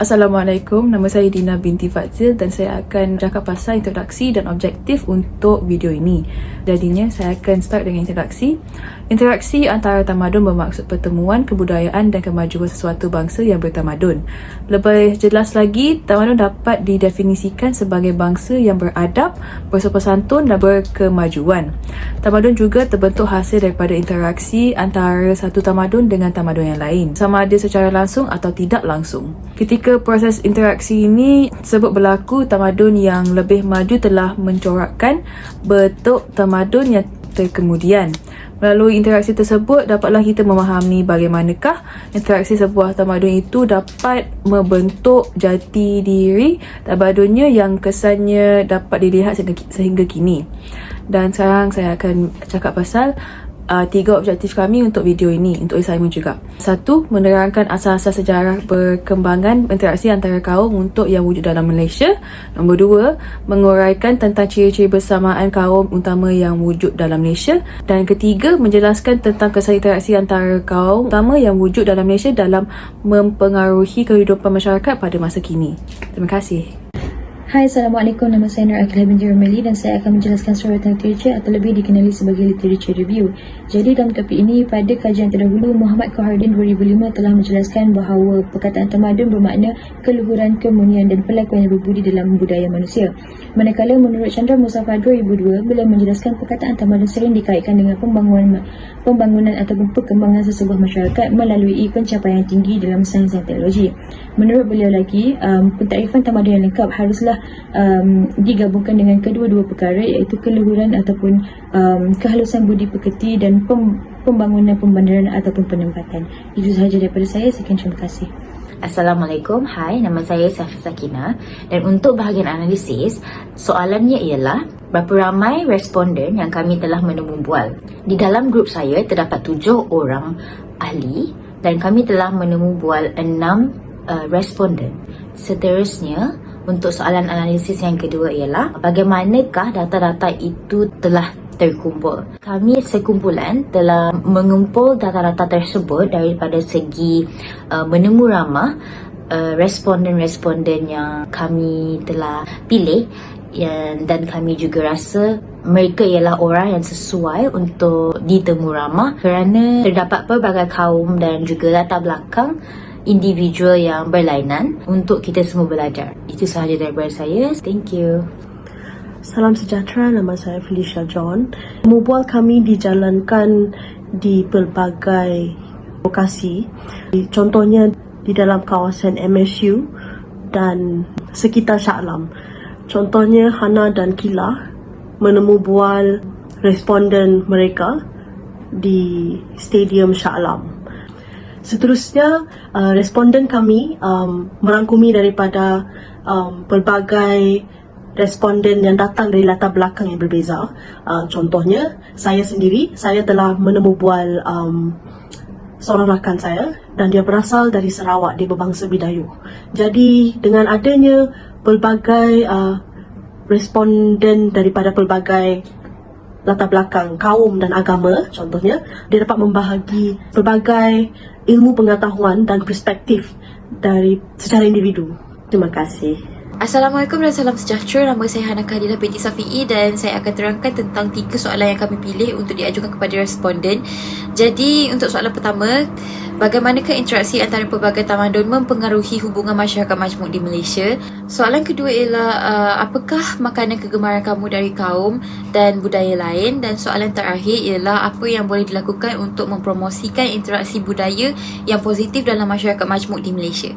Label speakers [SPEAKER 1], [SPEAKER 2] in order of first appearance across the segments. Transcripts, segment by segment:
[SPEAKER 1] Assalamualaikum, nama saya Dina binti Fadzil dan saya akan cakap pasal introduksi dan objektif untuk video ini. Jadinya saya akan start dengan introduksi. Interaksi antara tamadun bermaksud pertemuan kebudayaan dan kemajuan sesuatu bangsa yang bertamadun. Lebih jelas lagi, tamadun dapat didefinisikan sebagai bangsa yang beradab, bersopan santun dan berkemajuan. Tamadun juga terbentuk hasil daripada interaksi antara satu tamadun dengan tamadun yang lain, sama ada secara langsung atau tidak langsung. Ketika proses interaksi ini tersebut berlaku, tamadun yang lebih maju telah mencorakkan bentuk tamadun yang terkemudian. Melalui interaksi tersebut, dapatlah kita memahami bagaimanakah interaksi sebuah tamadun itu dapat membentuk jati diri tamadunnya yang kesannya dapat dilihat sehingga kini. Dan sekarang saya akan cakap pasal 3 objektif kami untuk video ini, untuk assignment juga. 1. Menerangkan asas-asas sejarah perkembangan interaksi antara kaum untuk yang wujud dalam Malaysia. Nombor 2. Menguraikan tentang ciri-ciri bersamaan kaum utama yang wujud dalam Malaysia. Dan ketiga, menjelaskan tentang kesan interaksi antara kaum utama yang wujud dalam Malaysia dalam mempengaruhi kehidupan masyarakat pada masa kini. Terima kasih.
[SPEAKER 2] Hai, Assalamualaikum. Nama saya Nur Aqilah binti Romeli dan saya akan menjelaskan surah tentang literature atau lebih dikenali sebagai literature review. Jadi dalam topik ini, pada kajian terdahulu, Muhammad Khairuddin 2005 telah menjelaskan bahawa perkataan tamadun bermakna keluhuran, kemunian dan perlakuan yang berbudi dalam budaya manusia. Manakala menurut Chandra Muzaffar 2002, beliau menjelaskan perkataan tamadun sering dikaitkan dengan pembangunan ataupun perkembangan sesebuah masyarakat melalui pencapaian tinggi dalam sains dan teknologi. Menurut beliau lagi, pentarifan tamadun yang lengkap haruslah digabungkan dengan kedua-dua perkara, iaitu keluhuran ataupun kehalusan budi pekerti dan pembangunan pembandaran ataupun penempatan. Itu sahaja daripada saya. Sekian, terima kasih.
[SPEAKER 3] Assalamualaikum, hai, nama saya Safi Sakina dan untuk bahagian analisis, soalannya ialah berapa ramai responden yang kami telah menemu bual. Di dalam grup saya terdapat 7 orang ahli dan kami telah menemu bual 6 responden. Seterusnya, untuk soalan analisis yang kedua ialah bagaimanakah data-data itu telah terkumpul. Kami sekumpulan telah mengumpul data-data tersebut daripada segi menemu ramah responden-responden yang kami telah pilih, dan kami juga rasa mereka ialah orang yang sesuai untuk ditemu ramah kerana terdapat pelbagai kaum dan juga latar belakang individual yang berlainan untuk kita semua belajar. Itu sahaja daripada saya. Thank you.
[SPEAKER 4] Salam sejahtera, nama saya Felicia John. Mubual kami dijalankan di pelbagai lokasi. Contohnya di dalam kawasan MSU dan sekitar Shah Alam. Contohnya Hana dan Kila menemu bual responden mereka di Stadium Shah Alam. Seterusnya, responden kami merangkumi daripada pelbagai responden yang datang dari latar belakang yang berbeza. Contohnya, saya sendiri, saya telah menemu bual seorang rakan saya dan dia berasal dari Sarawak, dia berbangsa Bidayu. Jadi, dengan adanya pelbagai responden daripada pelbagai latar belakang kaum dan agama, contohnya, dia dapat membahagi pelbagai ilmu pengetahuan dan perspektif dari secara individu. Terima kasih.
[SPEAKER 5] Assalamualaikum dan salam sejahtera. Nama saya Hana Khadilah binti Safi'i dan saya akan terangkan tentang 3 soalan yang kami pilih untuk diajukan kepada responden. Jadi untuk soalan pertama, bagaimanakah interaksi antara pelbagai tamadun mempengaruhi hubungan masyarakat majmuk di Malaysia? Soalan kedua ialah apakah makanan kegemaran kamu dari kaum dan budaya lain? Dan soalan terakhir ialah apa yang boleh dilakukan untuk mempromosikan interaksi budaya yang positif dalam masyarakat majmuk di Malaysia?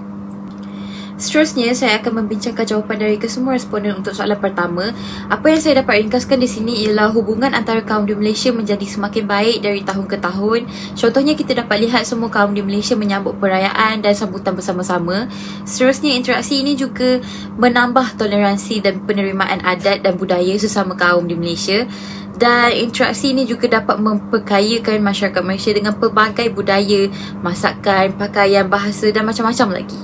[SPEAKER 5] Seterusnya, saya akan membincangkan jawapan dari kesemua responden untuk soalan pertama. Apa yang saya dapat ringkaskan di sini ialah hubungan antara kaum di Malaysia menjadi semakin baik dari tahun ke tahun. Contohnya, kita dapat lihat semua kaum di Malaysia menyambut perayaan dan sambutan bersama-sama. Seterusnya, interaksi ini juga menambah toleransi dan penerimaan adat dan budaya sesama kaum di Malaysia. Dan interaksi ini juga dapat memperkayakan masyarakat Malaysia dengan pelbagai budaya, masakan, pakaian, bahasa dan macam-macam lagi.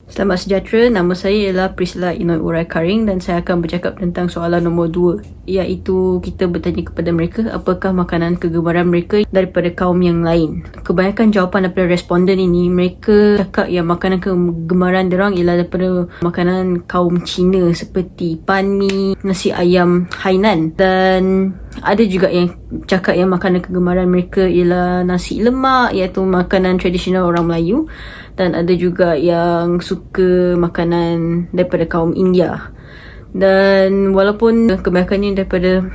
[SPEAKER 6] Selamat sejahtera, nama saya ialah Priscilla Inoy Urai Karing dan saya akan bercakap tentang soalan nombor 2, iaitu kita bertanya kepada mereka apakah makanan kegemaran mereka daripada kaum yang lain. Kebanyakan jawapan daripada responden ini, mereka cakap yang makanan kegemaran diorang ialah daripada makanan kaum Cina seperti pan mi, nasi ayam Hainan, dan ada juga yang cakap yang makanan kegemaran mereka ialah nasi lemak, iaitu makanan tradisional orang Melayu, dan ada juga yang suka makanan daripada kaum India. Dan walaupun kebanyakannya daripada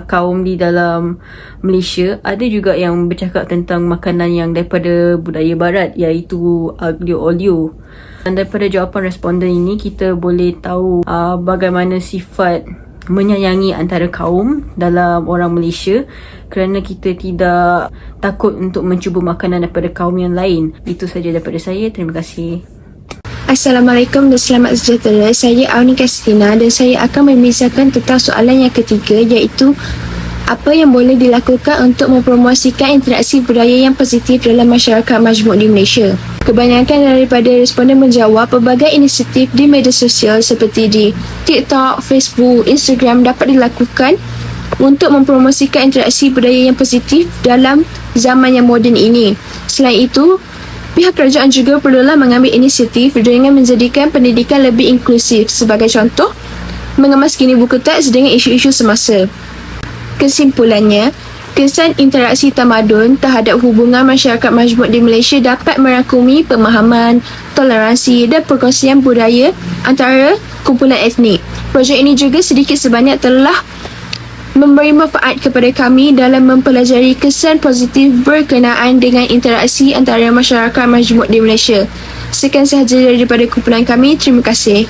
[SPEAKER 6] kaum di dalam Malaysia, ada juga yang bercakap tentang makanan yang daripada budaya barat, iaitu aglio olio. Dan daripada jawapan responden ini, kita boleh tahu bagaimana sifat menyayangi antara kaum dalam orang Malaysia, kerana kita tidak takut untuk mencuba makanan daripada kaum yang lain. Itu saja daripada saya. Terima kasih.
[SPEAKER 7] Assalamualaikum dan selamat sejahtera. Saya Auni Kastina dan saya akan membicarakan tentang soalan yang ketiga, iaitu apa yang boleh dilakukan untuk mempromosikan interaksi budaya yang positif dalam masyarakat majmuk di Malaysia. Kebanyakan daripada responden menjawab pelbagai inisiatif di media sosial seperti di TikTok, Facebook, Instagram dapat dilakukan untuk mempromosikan interaksi budaya yang positif dalam zaman yang moden ini. Selain itu, pihak kerajaan juga perlulah mengambil inisiatif dengan menjadikan pendidikan lebih inklusif. Sebagai contoh, mengemas kini buku teks dengan isu-isu semasa. Kesimpulannya, kesan interaksi tamadun terhadap hubungan masyarakat majmuk di Malaysia dapat merangkumi pemahaman, toleransi dan perkongsian budaya antara kumpulan etnik. Projek ini juga sedikit sebanyak telah memberi manfaat kepada kami dalam mempelajari kesan positif berkenaan dengan interaksi antara masyarakat majmuk di Malaysia. Sekian sahaja daripada kumpulan kami. Terima kasih.